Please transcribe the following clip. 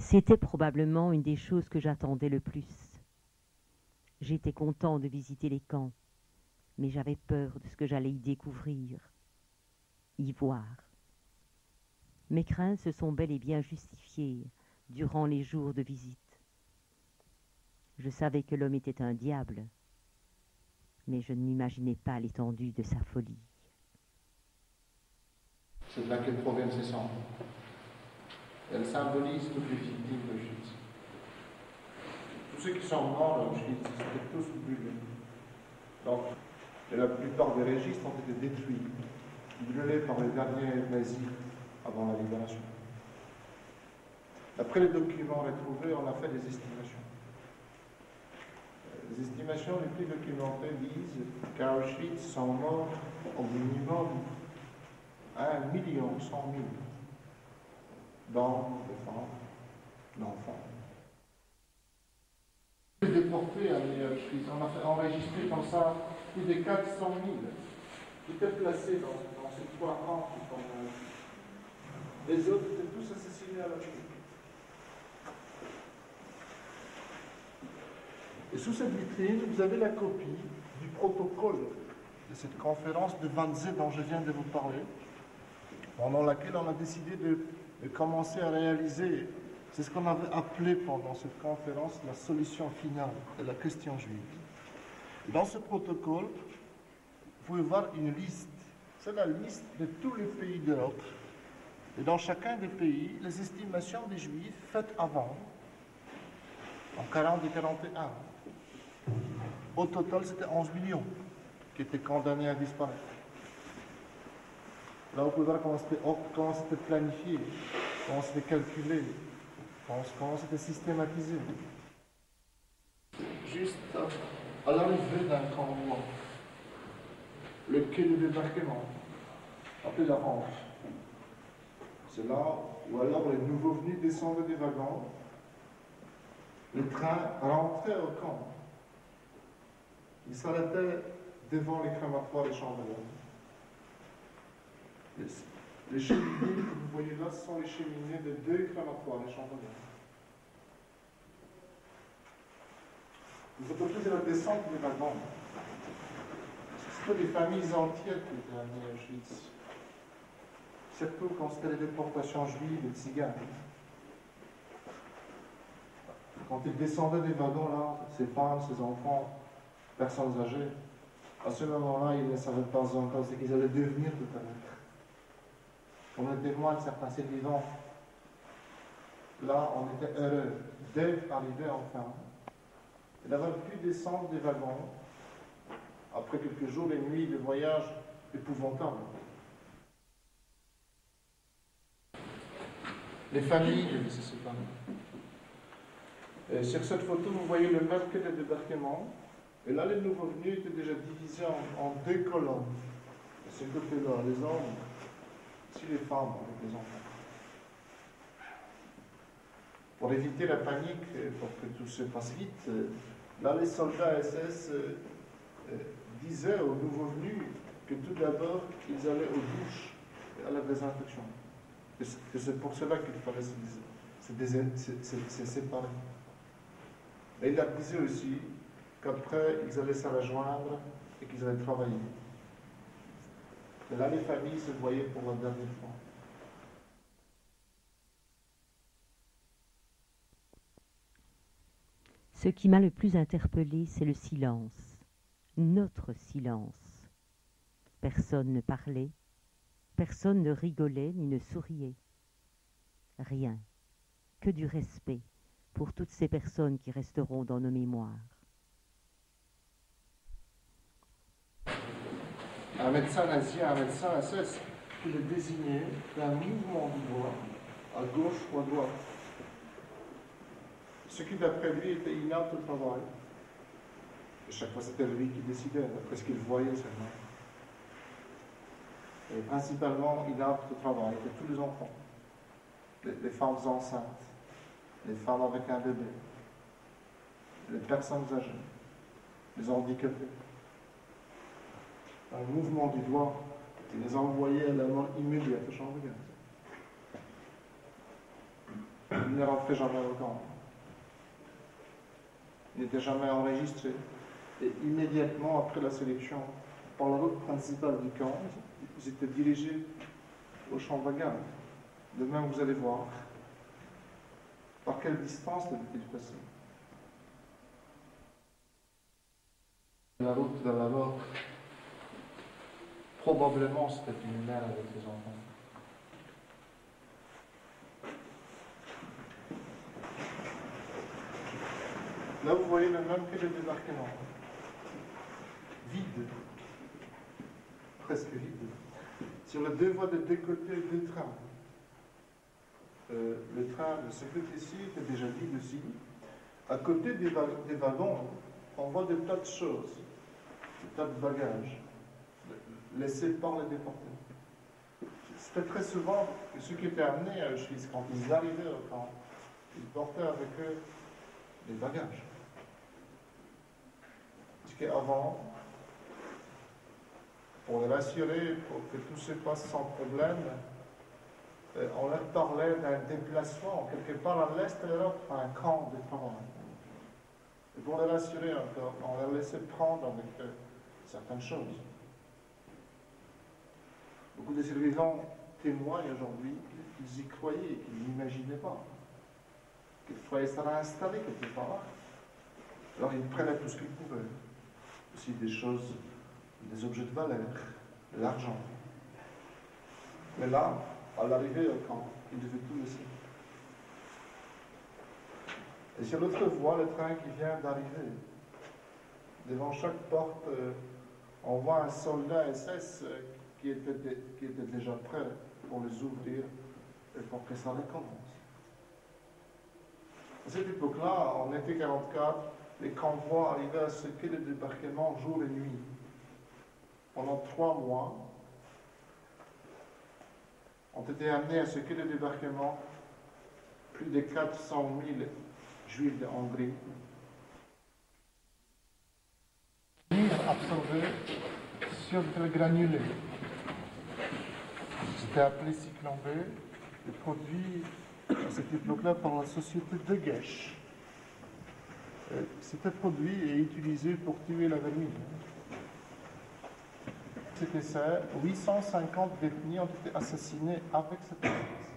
C'était probablement une des choses que j'attendais le plus. J'étais content de visiter les camps, mais j'avais peur de ce que j'allais y découvrir, y voir. Mes craintes se sont bel et bien justifiées durant les jours de visite. Je savais que l'homme était un diable, mais je n'imaginais pas l'étendue de sa folie. C'est de là qu'elles proviennent ces cendres. Elles symbolisent toutes les victimes d'Auschwitz. Tous ceux qui sont morts à Auschwitz, c'était tous brûlés. Donc, et la plupart des registres ont été détruits, brûlés par les derniers nazis avant la libération. Après les documents retrouvés, on a fait des estimations. Les estimations les plus documentées disent qu'à Auschwitz sont morts au minimum 1,1 million d'hommes, de femmes, d'enfants. Les déportés à Auschwitz, on a fait enregistrer comme ça plus de 400 000 qui étaient placés dans ces 3 camps. Les autres étaient tous assassinés à Auschwitz. Et sous cette vitrine, vous avez la copie du protocole de cette conférence de Wannsee dont je viens de vous parler, pendant laquelle on a décidé de commencer à réaliser, c'est ce qu'on avait appelé pendant cette conférence la solution finale de la question juive. Et dans ce protocole, vous pouvez voir une liste, c'est la liste de tous les pays d'Europe. Et dans chacun des pays, les estimations des juifs faites avant, en 40 et 41. Au total, c'était 11 millions qui étaient condamnés à disparaître. Là, vous pouvez voir comment c'était planifié, comment c'était calculé, comment c'était systématisé. Juste à l'arrivée d'un convoi, le quai de débarquement, appelé la rampe. C'est là où alors les nouveaux venus descendaient des wagons, le train rentrait au camp. Il s'arrêtait devant les crématoires et chambres. Les cheminées que vous voyez là, ce sont les cheminées de 2 crématoires, les chambres. Vous autorisez la descente des wagons. C'était des familles entières qui étaient amenées à Auschwitz. Surtout quand c'était les déportations juives et tziganes. Quand ils descendaient des wagons là, ces femmes, ces enfants, personnes âgées, à ce moment-là, ils ne savaient pas encore ce qu'ils allaient devenir tout à l'heure. On est témoin de certains survivants. Là, on était heureux d'être arrivés enfin et d'avoir pu descendre des wagons après quelques jours et nuits de voyage épouvantables. Les familles devaient se séparer. Sur cette photo, vous voyez le même quai de débarquement. Et là, les nouveaux venus étaient déjà divisés en 2 colonnes. De ce côté-là, les hommes, ici les femmes avec les enfants. Pour éviter la panique, pour que tout se passe vite, là, les soldats SS disaient aux nouveaux venus que tout d'abord, ils allaient aux douches et à la désinfection. Et c'est pour cela qu'il fallait se séparer. Et il a disait aussi qu'après, ils allaient se rejoindre et qu'ils allaient travailler. Et là, les familles se voyaient pour la dernière fois. Ce qui m'a le plus interpellé, c'est le silence, notre silence. Personne ne parlait, personne ne rigolait ni ne souriait. Rien, que du respect pour toutes ces personnes qui resteront dans nos mémoires. Un médecin nazi, un médecin SS, qui le désignait d'un mouvement du doigt, à gauche ou à droite. Ce qui, d'après lui, était inapte au travail. Et chaque fois, c'était lui qui décidait, d'après ce qu'il voyait seulement. Et principalement, inapte au travail, étaient tous les enfants, les femmes enceintes, les femmes avec un bébé, les personnes âgées, les handicapés. Un mouvement du doigt qui les envoyait à la mort immédiate au champ de gaz. il ne rentrait jamais au camp. Il n'était jamais enregistré. Et immédiatement après la sélection, par la route principale du camp, ils étaient dirigés au champ Bagan. De même, vous allez voir par quelle distance devait-il passer. La route de la mort, probablement c'était une mère avec ses enfants. Là, vous voyez le même que le débarquement. Vide. Presque vide. Sur les deux voies de deux côtés, deux trains. Le train de ce côté-ci était déjà vide aussi. À côté des wagons, on voit des tas de choses, des tas de bagages, laissés par les déportés. C'était très souvent que ceux qui étaient amenés à Auschwitz, quand ils arrivaient au camp, ils portaient avec eux des bagages. Parce qu'avant, pour les rassurer, pour que tout se passe sans problème, on leur parlait d'un déplacement quelque part à l'est de l'Europe, à un camp de travail. Et pour les rassurer encore, on leur laissait prendre avec certaines choses. Beaucoup de survivants témoignent aujourd'hui qu'ils y croyaient, qu'ils n'imaginaient pas. Qu'ils croyaient se réinstaller quelque part. Alors ils prenaient tout ce qu'ils pouvaient. Aussi des choses, des objets de valeur, de l'argent. Mais là, à l'arrivée au camp, ils devaient tout laisser. Et sur l'autre voie, le train qui vient d'arriver. Devant chaque porte, on voit un soldat SS qui était déjà prêt pour les ouvrir et pour que ça recommence. À cette époque-là, en été 44, les convois arrivaient à ce qu'est le débarquement jour et nuit. Pendant 3 mois, ont été amenés à ce qu'est le débarquement plus de 400 000 Juifs de Hongrie. Absorbés sur des granulés. C'était appelé Cyclone B, et produit à cette époque-là par la société de Gesch. C'était produit et utilisé pour tuer la vermine. C'était ça, 850 détenus ont été assassinés avec cette espèce.